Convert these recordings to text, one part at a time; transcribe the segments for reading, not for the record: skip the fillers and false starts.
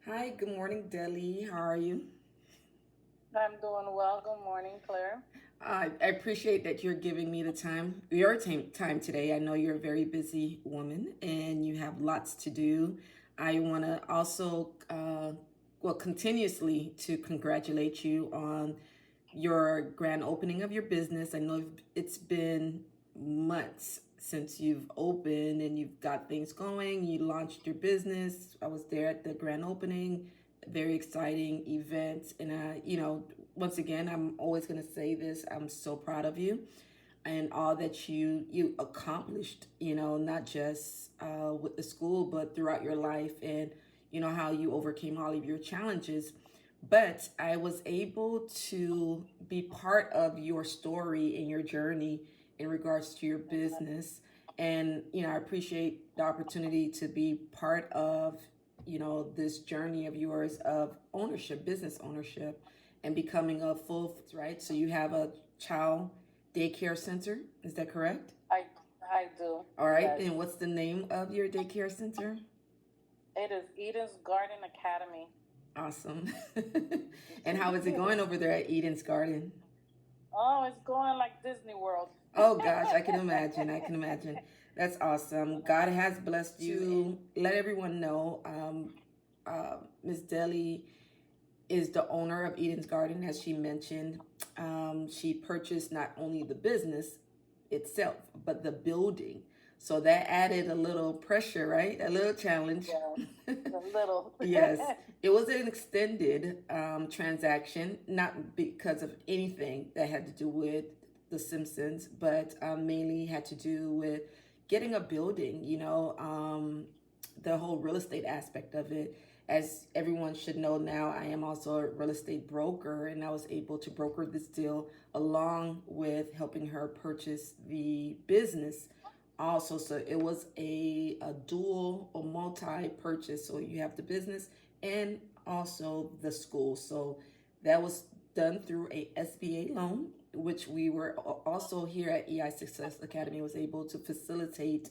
Hi, good morning, Deli. How are you? I'm doing well. Good morning, Claire. I appreciate that you're giving me your time today. I know you're a very busy woman and you have lots to do. I want to also, continuously to congratulate you on your grand opening of your business. I know it's been months since you've opened and you've got things going. You launched your business. I was there at the grand opening. Very exciting event, and once again, I'm always going to say this. I'm so proud of you and all that you accomplished. Not just with the school, but throughout your life, and how you overcame all of your challenges. But I was able to be part of your story and your journey in regards to your business. And, I appreciate the opportunity to be part of, this journey of yours of ownership, business ownership, and becoming a full, right? So you have a child daycare center, is that correct? I I do. All right. Yes. And what's the name of your daycare center? It is Eden's Garden Academy. Awesome. And how is it going over there at Eden's Garden? Oh, it's going like Disney World. Oh gosh, I can imagine. I can imagine. That's awesome. God has blessed you. And let everyone know, Miss Deli is the owner of Eden's Garden, as she mentioned. She purchased not only the business itself, but the building. So that added a little pressure, right? A little challenge. Yes, a little. Yes, it was an extended transaction, not because of anything that had to do with The Simpsons, but mainly had to do with getting a building, the whole real estate aspect of it. As everyone should know now, I am also a real estate broker, and I was able to broker this deal along with helping her purchase the business also. So it was a dual or multi purchase. So you have the business and also the school. So that was done through a SBA loan, which we were also here at EI Success Academy was able to facilitate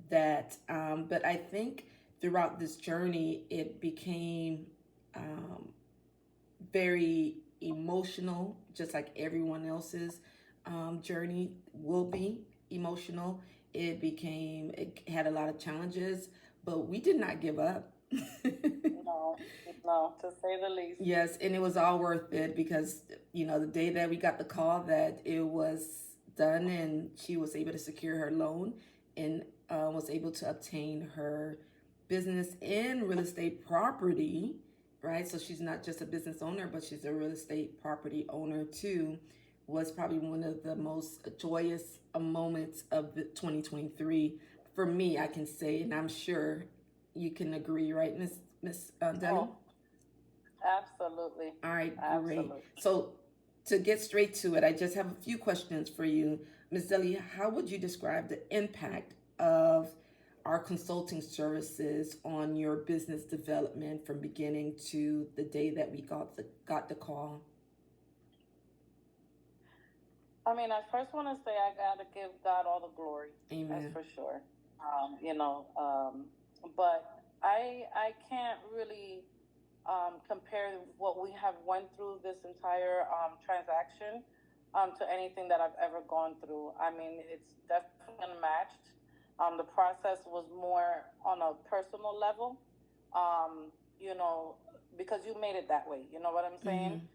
that. But I think throughout this journey, it became um, very emotional, just like everyone else's journey will be emotional. It had a lot of challenges, but we did not give up. No, no, to say the least. Yes, and it was all worth it because, the day that we got the call that it was done and she was able to secure her loan and was able to obtain her business and real estate property, right? So she's not just a business owner, but she's a real estate property owner too, was probably one of the most joyous moments of the 2023 for me, I can say, and I'm sure you can agree, right, Miss Deli? Oh, absolutely. All right, great. Absolutely. So to get straight to it, I just have a few questions for you. Ms. Deli, how would you describe the impact of our consulting services on your business development from beginning to the day that we got the call? I mean, I first want to say I got to give God all the glory. That's Amen. for sure. But I can't really compare what we have went through this entire transaction to anything that I've ever gone through. I mean, it's definitely unmatched. The process was more on a personal level, you know, because you made it that way. You know what I'm saying? Mm-hmm.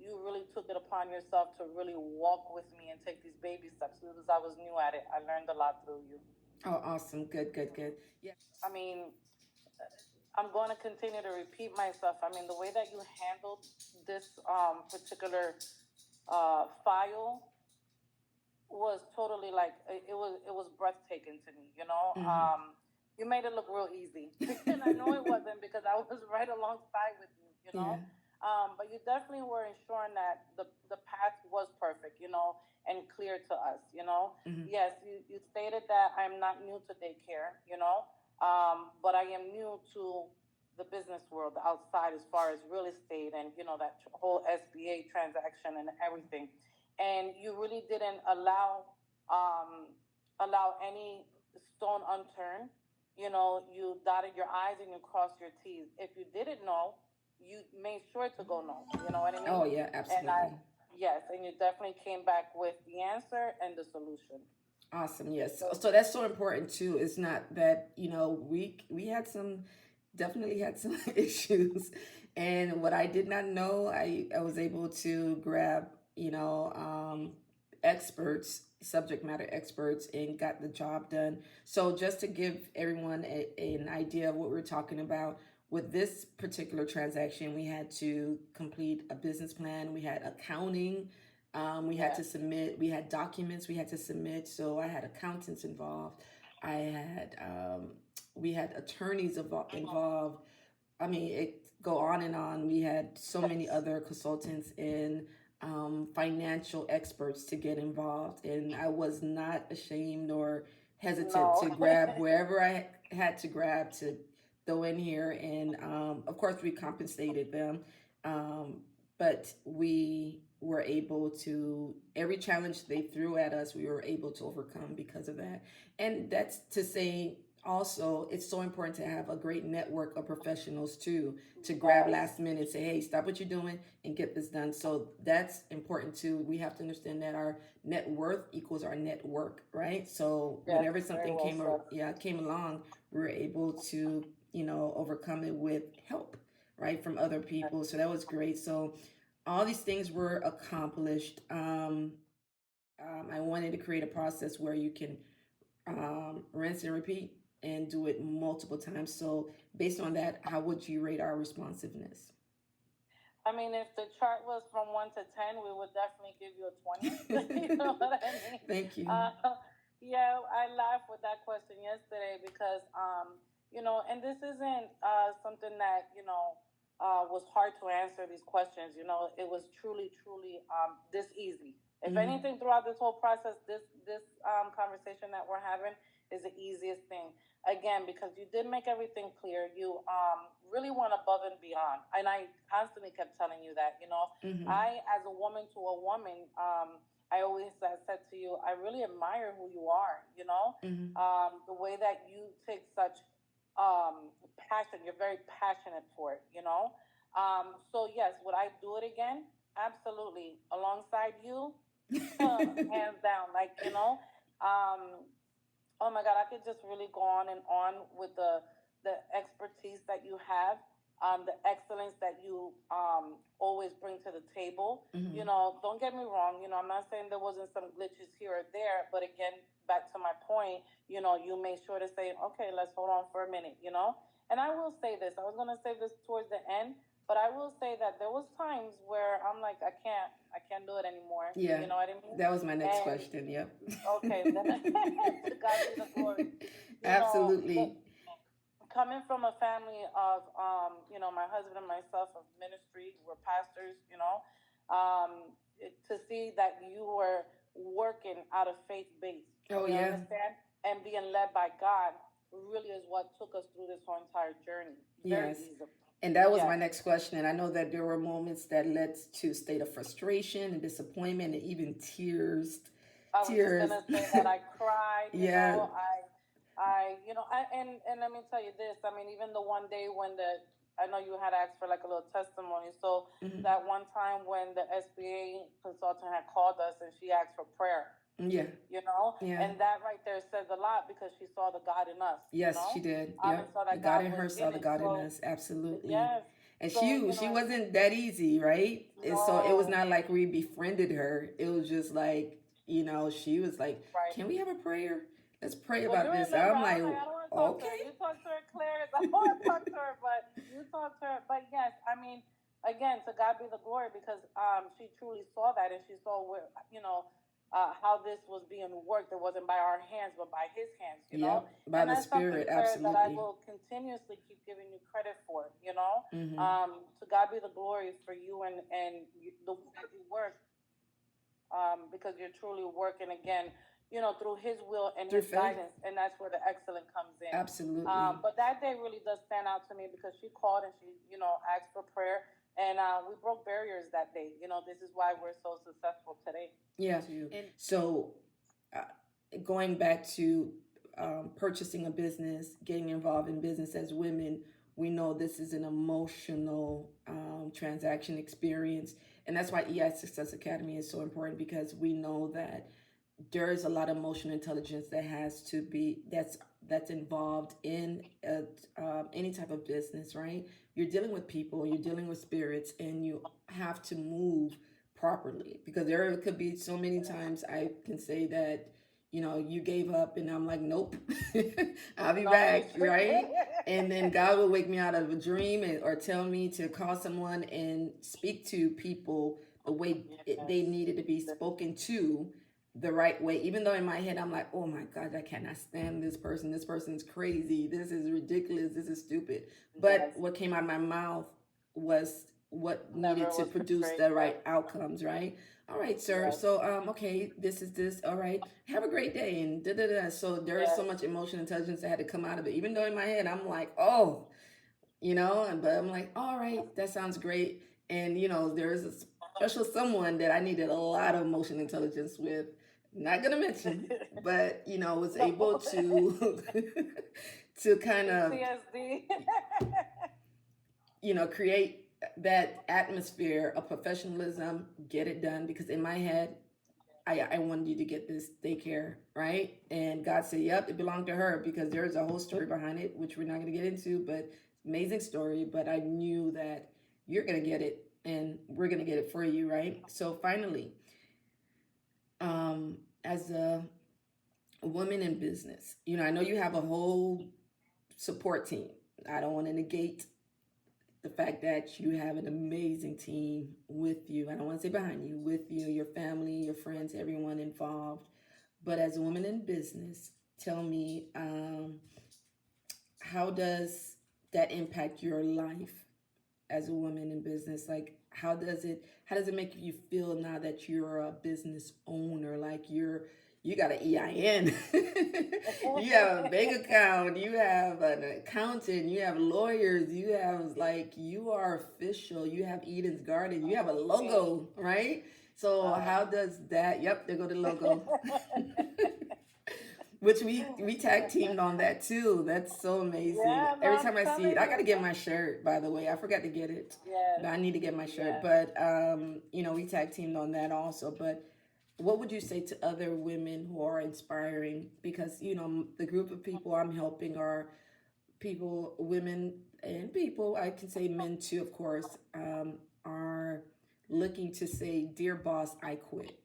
You really took it upon yourself to really walk with me and take these baby steps because I was new at it. I learned a lot through you. Oh, awesome. Good, good, good. Yeah. I mean, I'm going to continue to repeat myself. I mean, the way that you handled this particular file was totally like it was breathtaking to me. Mm-hmm. You made it look real easy, and I know it wasn't because I was right alongside with you. Yeah. But you definitely were ensuring that the path was perfect. And clear to us. Mm-hmm. Yes, you stated that I'm not new to daycare. But I am new to the business world, the outside, as far as real estate and that whole SBA transaction and everything. And you really didn't allow any stone unturned. you dotted your I's and you crossed your T's. If you didn't know, you made sure to go know. You know what I Oh mean? yeah, And I, absolutely. yes, and you definitely came back with the answer and the solution. Awesome. Yes. So, So that's so important too. It's not that, we had some definitely had some issues, and what I did not know, I was able to grab, experts, subject matter experts, and got the job done. So just to give everyone an idea of what we're talking about, with this particular transaction, we had to complete a business plan. We had accounting, we had yeah. to submit, we had documents we had to submit. So I had accountants involved. I had, we had attorneys involved. I mean, it go on and on. We had so many Yes. other consultants and financial experts to get involved. And I was not ashamed or hesitant No. to grab wherever I had to grab to throw in here. And of course, we compensated them. Um, but we were able to, every challenge they threw at us, we were able to overcome because of that. And that's to say, also, it's so important to have a great network of professionals too, to grab Yes. last minute and say, hey, stop what you're doing and get this done. So that's important too. We have to understand that our net worth equals our network, right? So Yes. whenever Very something well said. came along, we were able to, overcome it with help, right, from other people. So that was great. So all these things were accomplished. I wanted to create a process where you can rinse and repeat and do it multiple times. So, based on that, how would you rate our responsiveness? I mean, if the chart was from 1 to 10, we would definitely give you a 20. You know what I mean? Thank you. Uh, yeah, I laughed with that question yesterday because, and this isn't something that, was hard to answer these questions. It was truly, truly this easy. If Mm-hmm. anything, throughout this whole process, this conversation that we're having is the easiest thing again because you did make everything clear. You really went above and beyond, and I constantly kept telling you that. Mm-hmm. I, as a woman to a woman, I always said to you, I really admire who you are. Mm-hmm. The way that you take such passion. You're very passionate for it. So yes, would I do it again? Absolutely, alongside you, hands down. Um, oh my God, I could just really go on and on with the expertise that you have, the excellence that you always bring to the table. Mm-hmm. Don't get me wrong. I'm not saying there wasn't some glitches here or there, but again, back to my point. You made sure to say, okay, let's hold on for a minute. And I will say this. I was gonna say this towards the end, but I will say that there was times where I'm like, I can't do it anymore. Yeah, You know what I mean? that was my next And question. Yep. okay, then to God be the glory. The, Absolutely. coming from a family of, my husband and myself of ministry, we're pastors, to see that you were working out of faith base, Oh, you yeah. understand, and being led by God really is what took us through this whole entire journey very Yes. easily. And that was Yes. my next question. And I know that there were moments that led to state of frustration and disappointment and even tears. I was just Tears. gonna say that I cried. Yeah. And let me tell you this. I mean, even the one day when I know you had asked for like a little testimony. So Hmm. that one time when the SBA consultant had called us and she asked for prayer, Yeah. Yeah. and that right there says a lot because she saw the God in us, Yes, she did. and Yep. saw The that God God in was her in saw the it. God in So us. Absolutely. yes. And So she wasn't that easy, right? And so it was no, not like we befriended her. It was just like, she was like, right. can we have a prayer? Let's pray Well, you about this. remember, I'm I like, was like, I don't want to talk to her. okay. You talk to her, Claire. I don't want to talk to her, but you talk to her. But yes, I mean, again, to God be the glory because she truly saw that and she saw where how this was being worked. It wasn't by our hands, but by His hands. Yep. By And the that's something, Spirit. Claire, that I Absolutely. will continuously keep giving you credit for. Mm-hmm. To God be the glory for you and the way that you work because you're truly working again, through His will and Through His faith. guidance, and that's where the excellence comes in. Absolutely. But that day really does stand out to me because she called and she, asked for prayer, and we broke barriers that day. This is why we're so successful today. Yeah. And so, uh, going back to purchasing a business, getting involved in business as women, we know this is an emotional transaction experience. And that's why EI Success Academy is so important, because we know that there is a lot of emotional intelligence that has to be that's involved in any type of business, right? You're dealing with people, you're dealing with spirits, and you have to move properly, because there could be so many times I can say that you gave up, and I'm like, nope, I'll be back, right? And then God will wake me out of a dream, or tell me to call someone and speak to people the way they needed to be spoken to, the right way, even though in my head I'm like, oh my God, I cannot stand this person. This person's crazy. This is ridiculous. This is stupid. But what came out of my mouth was what needed to produce the right outcomes, right? All right, sir. So, okay, this is this. All right, have a great day, and da da da. So there is so much emotional intelligence that had to come out of it, even though in my head I'm like, oh, but I'm like, all right, that sounds great. And there's a special someone that I needed a lot of emotional intelligence with. Not gonna mention, but was able to to kind of CSD. create that atmosphere of professionalism, get it done. Because in my head, I wanted you to get this daycare, right? And God said, yep, it belonged to her, because there's a whole story behind it, which we're not going to get into, but amazing story. But I knew that you're going to get it, and we're going to get it for you, right? So finally, as a woman in business, I know you have a whole support team. I don't want to negate the fact that you have an amazing team with you. I don't want to say behind you, with you, your family, your friends, everyone involved. But as a woman in business, tell me, how does that impact your life as a woman in business? Like, how does it make you feel now that you're a business owner? Like, you got an EIN, you have a bank account, you have an accountant, you have lawyers, you are official, you have Eden's Garden, you have a logo, right? So how does that? Yep, there go the logo. Which we tag teamed on that too. That's so amazing. Yeah, no, Every I'm time I see it, telling I you. gotta get my shirt. By the way, I forgot to get it, Yes, but I need to get my shirt. yes. But we tag teamed on that also. But what would you say to other women who are inspiring? Because the group of people I'm helping are people, women, and people. I can say men too, of course. Are looking to say, "Dear boss, I quit."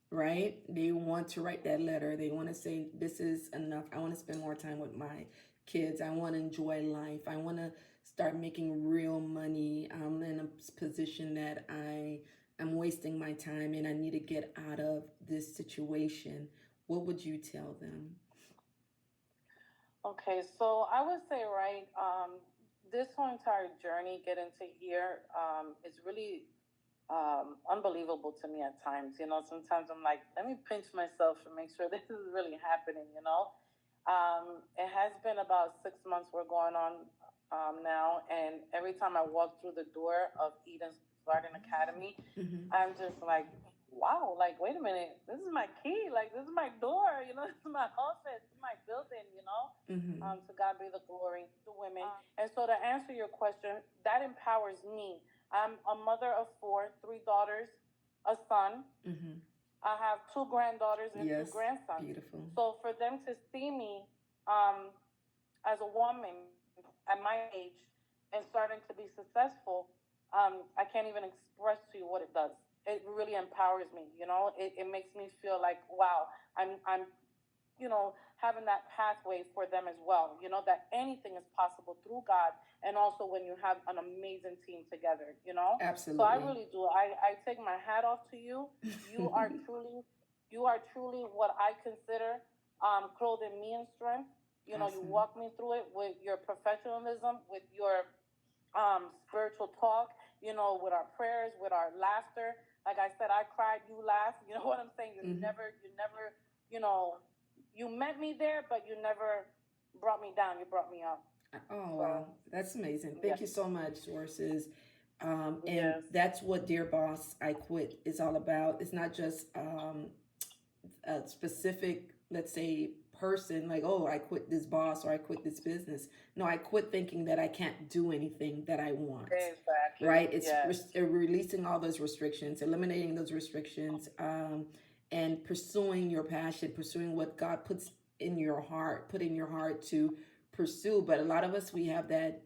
Right? They want to write that letter. They want to say, this is enough. I want to spend more time with my kids. I want to enjoy life. I want to start making real money. I'm in a position that I'm wasting my time, and I need to get out of this situation. What would you tell them? Okay, so I would say, right, this whole entire journey getting to here is really unbelievable to me at times. Sometimes I'm like, let me pinch myself and make sure this is really happening. It has been about 6 months we're going on now, and every time I walk through the door of Eden's Garden Academy, Mm-hmm. I'm just like, wow, like, wait a minute, this is my key, like, this is my door, this is my office, this is my building. Mm-hmm. To God be the glory, the women. And so to answer your question, that empowers me. I'm a mother of four, three daughters, a son. Mm-hmm. I have two granddaughters and two Yes. grandsons. Beautiful. So for them to see me as a woman at my age and starting to be successful, I can't even express to you what it does. It really empowers me. It makes me feel like, wow, I'm having that pathway for them as well. That anything is possible through God, and also when you have an amazing team together. So I Absolutely. really do. I take my hat off to you. You are truly, you are truly what I consider clothing me in strength. You Awesome. walk me through it with your professionalism, with your spiritual talk, with our prayers, with our laughter. Like I said, I cried, you laughed. You know what I'm saying? Mm-hmm. You never, you know, you met me there, but you never brought me down. You brought me up. Oh, So, wow. That's amazing. yeah. Thank you so much, Sources. And Yes. that's what Dear Boss, I Quit is all about. It's not just a specific let's say, person, like, oh, I quit this boss or I quit this business. No, I quit thinking that I can't do anything that I want. Exactly. Right? It's Yes. releasing all those restrictions, eliminating those restrictions, and pursuing your passion, pursuing what God puts in your heart, put in your heart to pursue. But a lot of us, we have that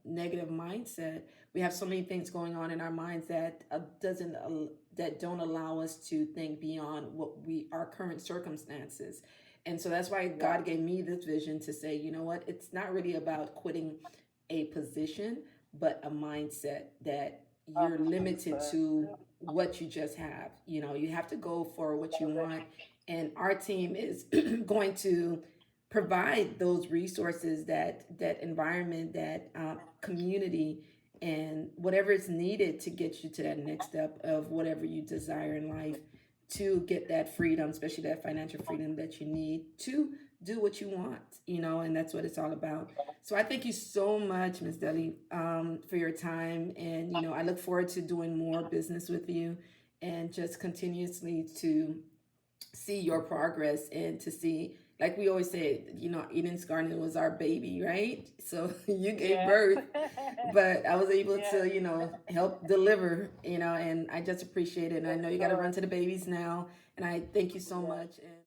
negative mindset. We have so many things going on in our minds that doesn't that don't allow us to think beyond what we our current circumstances. And so that's why Yeah. God gave me this vision to say, you know what, it's not really about quitting a position, but a mindset that you're limited Mindset. to what you just have. You know, you have to go for what you Love it. want. And our team is going to provide those resources, that environment, that community, and whatever is needed to get you to that next step of whatever you desire in life, to get that freedom, especially that financial freedom that you need to do what you want, and that's what it's all about. So I thank you so much, Ms. Deli, for your time. And, I look forward to doing more business with you, and just continuously to see your progress, and to see, like we always say, Eden's Garden was our baby, right? So you gave Yes. birth, but I was able Yes. to, help deliver, and I just appreciate it. And I know you got to run Sure. to the babies now. And I thank you so Yes. much. And